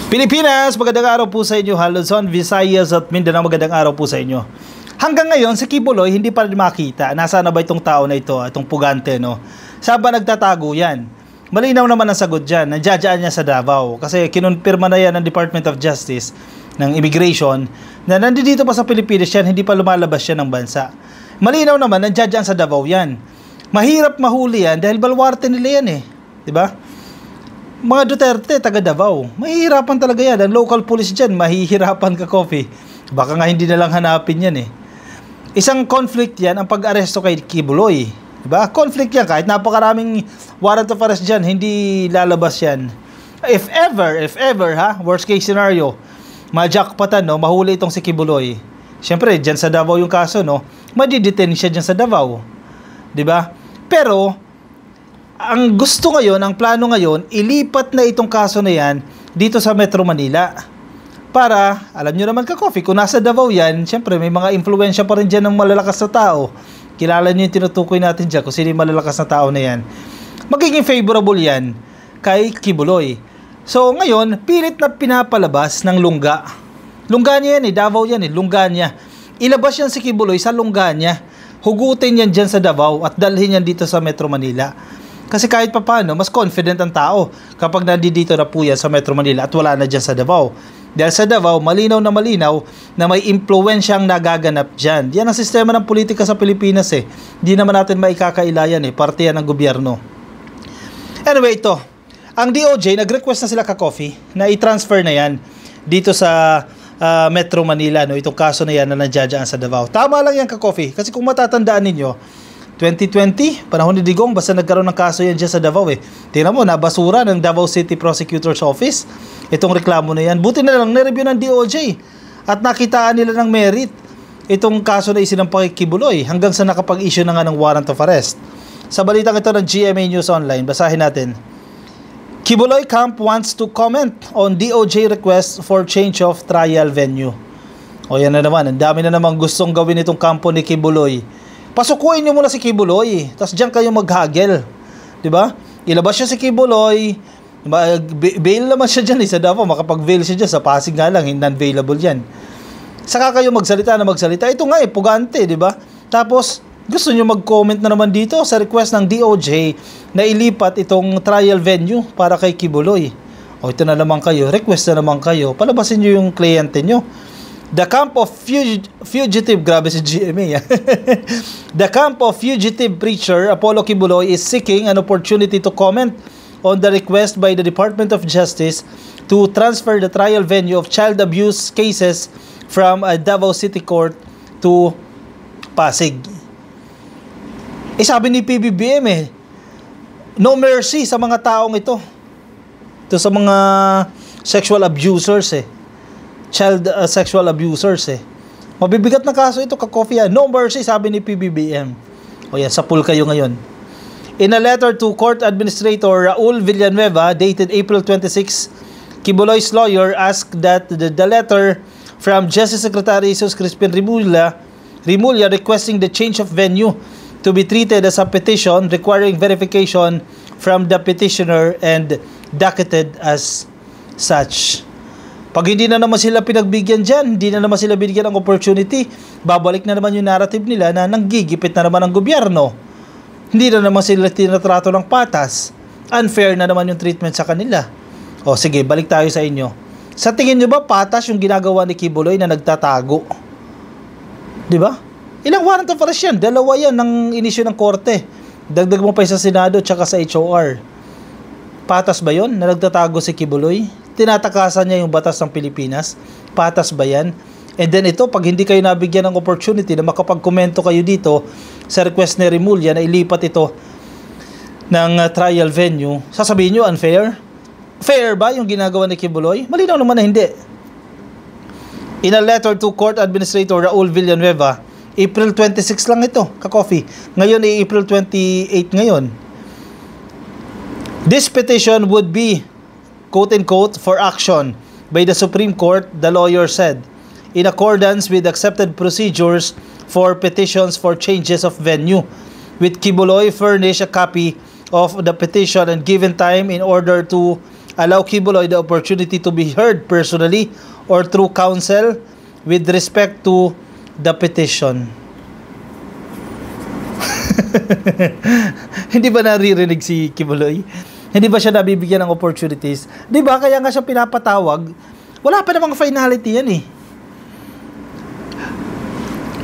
Pilipinas, magandang araw po sa inyo. Luzon, Visayas at Mindanao, magandang araw po sa inyo. Hanggang ngayon, si Kibuloy hindi pa rin makita. Nasaan na ba itong tao na ito, itong pugante, no? Saan ba nagtatago yan? Malinaw naman ang sagot dyan. Nandiyadyaan niya sa Davao. Kasi kinonfirma na yan ng Department of Justice, ng Immigration, na nandito pa sa Pilipinas yan, hindi pa lumalabas yan ng bansa. Malinaw naman, nandiyadyaan sa Davao yan. Mahirap mahuli yan dahil balwarte nila yan eh. Diba? Mga Duterte, taga Davao. Mahihirapan talaga yan. Ang local police dyan, mahihirapan ka, Coffee. Baka nga hindi na lang hanapin yan eh. Isang conflict yan ang pag-aresto kay Kibuloy. Diba? Conflict yan. Kahit napakaraming warrant of arrest dyan, hindi lalabas yan. If ever, worst case scenario, ma-jackpotan, no, mahuli itong si Kibuloy. Siyempre, dyan sa Davao yung kaso, no, madidetain siya dyan sa Davao. Diba? Pero, ang gusto ngayon, ang plano ngayon, ilipat na itong kaso na yan dito sa Metro Manila. Para, alam nyo naman ka-Coffee, kung nasa Davao yan, syempre may mga influensya pa rin dyan ng malalakas na tao. Kilala nyo yung tinutukoy natin dyan kung sino yung malalakas na tao na yan. Magiging favorable yan kay Kibuloy. So ngayon, pilit na pinapalabas ng lungga. Lungga niya yan eh, Davao yan eh, lungga niya. Ilabas yan si Kibuloy sa lungga niya. Hugutin yan dyan sa Davao at dalhin yan dito sa Metro Manila. Kasi kahit pa paano, mas confident ang tao kapag nandito na po yan sa Metro Manila at wala na dyan sa Davao. Dahil sa Davao, malinaw na may impluwensyang nagaganap dyan. Yan ang sistema ng politika sa Pilipinas eh. Hindi naman natin maikakailayan eh. Parte yan ng gobyerno. Anyway, ito. Ang DOJ, nag-request na sila ka-Coffee na i-transfer na yan dito sa Metro Manila. No? Itong kaso na yan na nandiyadyaan sa Davao. Tama lang yan ka-Coffee. Kasi kung matatandaan ninyo, 2020, panahon ni Digong, basta nagkaroon ng kaso yan dyan sa Davao eh. Tingnan mo, nabasura ng Davao City Prosecutor's Office itong reklamo na yan. Buti na lang, nireview ng DOJ at nakitaan nila ng merit itong kaso na isinampa kay Kibuloy hanggang sa nakapag-issue na nga ng warrant of arrest. Sa balitang ito ng GMA News Online, basahin natin. Kibuloy camp wants to comment on DOJ request for change of trial venue. O yan na naman, ang dami na namang gustong gawin itong kampo ni Kibuloy. Pasukuin nyo muna si Kibuloy, tapos dyan kayo maghagel. Diba? Ilabas siya si Kibuloy, bail naman siya dyan sa Davao, makapag-bail siya dyan, sa Pasig nga lang, non-bailable yan. Saka kayo magsalita. Ito nga eh, pugante, diba? Tapos, gusto nyo mag-comment na naman dito sa request ng DOJ na ilipat itong trial venue para kay Kibuloy. O ito na naman kayo, request na naman kayo, palabasin nyo yung kliyente nyo. The camp of fugitive, grabe si GMA. The camp of fugitive preacher Apollo Kibuloy is seeking an opportunity to comment on the request by the Department of Justice to transfer the trial venue of child abuse cases from Davao City Court to Pasig. Sabi ni PBBM no mercy sa mga taong ito. Ito sa mga sexual abusers child sexual abusers Mabibigat na kaso ito ka-Coffee. No mercy, sabi ni PBBM. O yan, sa pool kayo ngayon. In a letter to Court Administrator Raul Villanueva dated April 26, Kibuloy's lawyer asked that the letter from Justice Secretary Jesus Crispin Rimulya requesting the change of venue to be treated as a petition requiring verification from the petitioner and docketed as such. Pag hindi na naman sila pinagbigyan dyan, hindi na naman sila binigyan ng opportunity, babalik na naman yung narrative nila na nanggigipit na naman ang gobyerno. Hindi na naman sila tinatrato ng patas. Unfair na naman yung treatment sa kanila. O sige, balik tayo sa inyo. Sa tingin nyo ba patas yung ginagawa ni Kibuloy na nagtatago? Diba? Ilang warrant of arrest yan? 2 yan ng inisyo ng korte. Dagdag mo pa sa Senado tsaka sa HOR. Patas ba yon na nagtatago si Kibuloy? Tinatakasan niya yung batas ng Pilipinas? Patas ba yan? And then ito, pag hindi kayo nabigyan ng opportunity na makapag-komento kayo dito sa request ni Rimulya na ilipat ito ng trial venue, sasabihin nyo unfair? Fair ba yung ginagawa ni Kibuloy? Malinaw naman na hindi. In a letter to Court Administrator Raul Villanueva, April 26 lang ito, ka-Coffee. Ngayon ay April 28 ngayon. This petition would be, quote-unquote, for action by the Supreme Court, the lawyer said, in accordance with accepted procedures for petitions for changes of venue, with Kibuloy furnish a copy of the petition and given time in order to allow Kibuloy the opportunity to be heard personally or through counsel with respect to the petition. Hindi ba naririnig si Kibuloy? Hindi ba siya nabibigyan ng opportunities? Di ba? Kaya nga siya pinapatawag. Wala pa namang finality yan eh.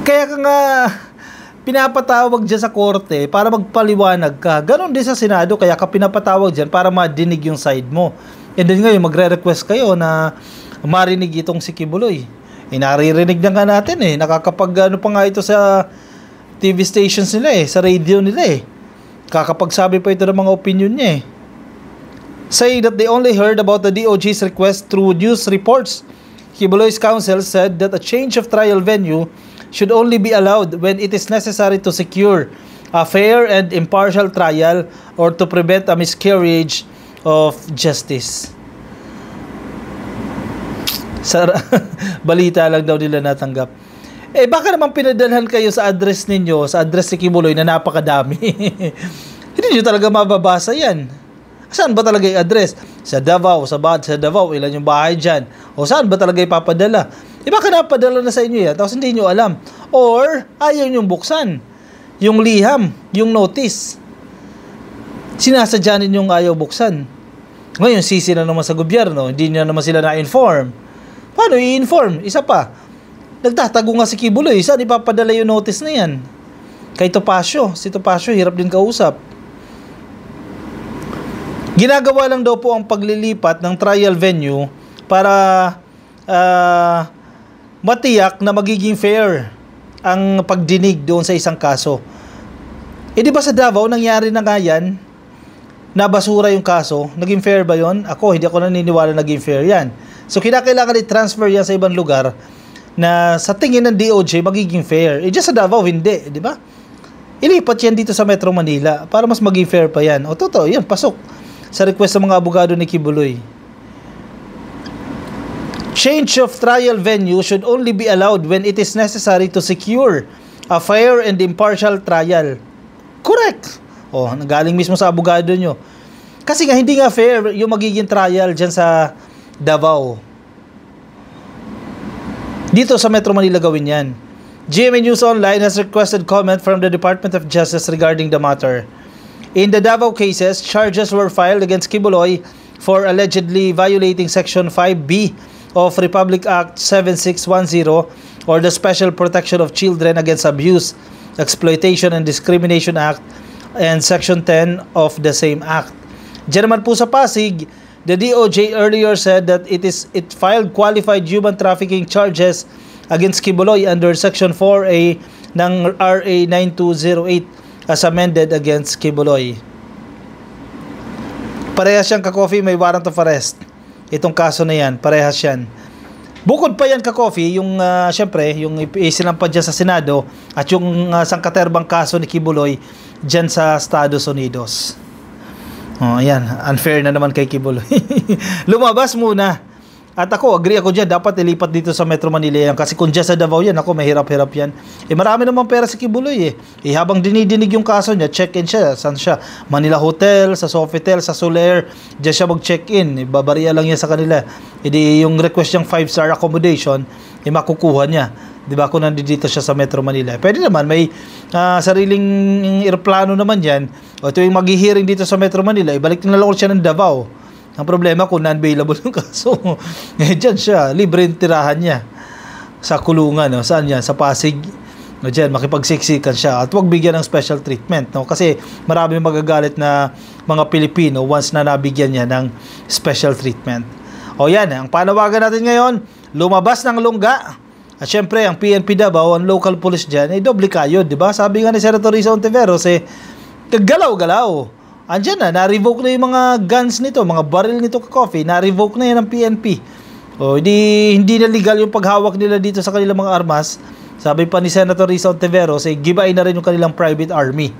Kaya ka nga pinapatawag dyan sa korte para magpaliwanag ka. Ganon din sa Senado, kaya ka pinapatawag dyan para madinig yung side mo. And then ngayon, magre-request kayo na marinig itong si Kibuloy. Naririnig na nga natin eh. Nakakapag ano pa nga ito sa TV stations nila eh, sa radio nila eh. Kakapagsabi pa ito ng mga opinion niya eh. Saying that they only heard about the DOJ's request through news reports, Kibuloy's counsel said that a change of trial venue should only be allowed when it is necessary to secure a fair and impartial trial or to prevent a miscarriage of justice. Balita lang daw nila natanggap. Eh baka naman pinadalhan kayo sa address ninyo, sa address ni Kibuloy na napakadami. Hindi nyo talaga mababasa yan. Saan ba talaga yung address? Sa Davao, sa Davao, ilan yung bahay dyan? O saan ba talaga ipapadala? Baka napadala na sa inyo yan, tapos hindi nyo alam. Or, ayaw nyo buksan. Yung liham, yung notice. Sinasadya ninyong ayaw buksan. Ngayon, sisi na naman sa gobyerno, hindi na naman sila na-inform. Paano i-inform? Isa pa, nagtatago nga si Kibuloy, saan ipapadala yung notice na yan? Kay Topacio, si Topacio, hirap din kausap. Ginagawa lang daw po ang paglilipat ng trial venue para matiyak na magiging fair ang pagdinig doon sa isang kaso. Di ba sa Davao nangyari na nga yan? Nabasura yung kaso. Naging fair ba yon? Hindi ako naniniwala naging fair yan. So kinakailangan i-transfer yan sa ibang lugar na sa tingin ng DOJ magiging fair. Just sa Davao hindi, di ba? Ilipat yan dito sa Metro Manila para mas maging fair pa yan. Totoo, yan, pasok sa request ng mga abogado ni Kibuloy. Change of trial venue should only be allowed when it is necessary to secure a fair and impartial trial. Correct. Nagaling mismo sa abogado nyo. Kasi nga hindi nga fair yung magiging trial dyan sa Davao. Dito sa Metro Manila gawin yan. GMA News Online has requested comment from the Department of Justice regarding the matter. In the Davao cases, charges were filed against Kibuloy for allegedly violating Section 5B of Republic Act 7610 or the Special Protection of Children Against Abuse, Exploitation and Discrimination Act and Section 10 of the same act. Diyan naman po sa Pasig, the DOJ earlier said that it filed qualified human trafficking charges against Kibuloy under Section 4A ng RA 9208 as amended against Kibuloy. Parehas siyang ka-coffee, may warrant of arrest. Itong kaso na yan, parehas yan. Bukod pa yan ka-coffee, yung syempre, yung isinampad dyan sa Senado at yung sangkaterbang kaso ni Kibuloy dyan sa Estados Unidos. Ayan, unfair na naman kay Kibuloy. Lumabas muna. At agree ako dyan, dapat ilipat dito sa Metro Manila yan. Kasi kung dyan sa Davao yan, mahirap-hirap yan. Marami naman pera si Kibuloy habang dinidinig yung kaso niya, check-in siya. Saan siya? Manila Hotel, sa Sofitel, sa Soler. Dyan siya mag-check-in. Babariya lang yan sa kanila. Yung request niyang 5-star accommodation, makukuha niya. Diba? Kung nandito siya sa Metro Manila. Pwede naman, may sariling aeroplano naman yan. Ito yung mag-hearing dito sa Metro Manila, ibalik na lang siya ng Davao. Ang problema kung non-bailable yung kaso, dyan siya, libre yung tirahan niya sa kulungan, saan yan? Sa Pasig, dyan, makipagsiksikan siya at huwag bigyan ng special treatment, kasi marami magagalit na mga Pilipino once na nabigyan niya ng special treatment. Yan, ang panawagan natin ngayon, lumabas ng lungga. At syempre, ang PNP Davao, ang local police dyan, doble kayod, di ba? Sabi nga ni Senator Risa Ontiveros, galaw-galaw. Andyan na, na-revoke na yung mga guns nito, mga baril nito ka-coffee, na-revoke na yan ng PNP. Hindi na legal yung paghawak nila dito sa kanilang mga armas. Sabi pa ni Senator Risa Ontiveros, gibain na rin yung kanilang private army.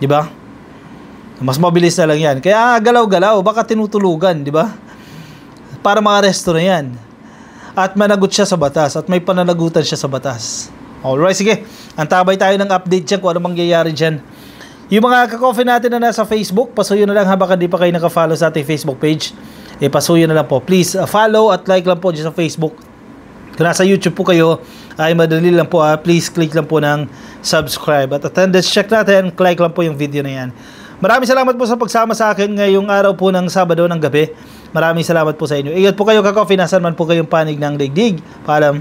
Di ba? Mas mabilis na lang yan. Kaya galaw-galaw, baka tinutulugan, di ba? Para ma-aresto na yan. At managot siya sa batas, at may pananagutan siya sa batas. Alright, sige. Antabay tayo ng update dyan kung ano mangyayari dyan. Yung mga ka-coffee natin na nasa Facebook, pasuyo na lang baka di pa kayo naka-follow sa ating Facebook page. pasuyo na lang po. Please, follow at like lang po dyan sa Facebook. Kung nasa YouTube po kayo, ay madali lang po. Please click lang po ng subscribe. At attendance check natin, click lang po yung video na yan. Maraming salamat po sa pagsama sa akin ngayong araw po ng Sabado ng gabi. Maraming salamat po sa inyo. Ingat po kayo ka-coffee, nasan man po kayong panig ng digdig. Paalam.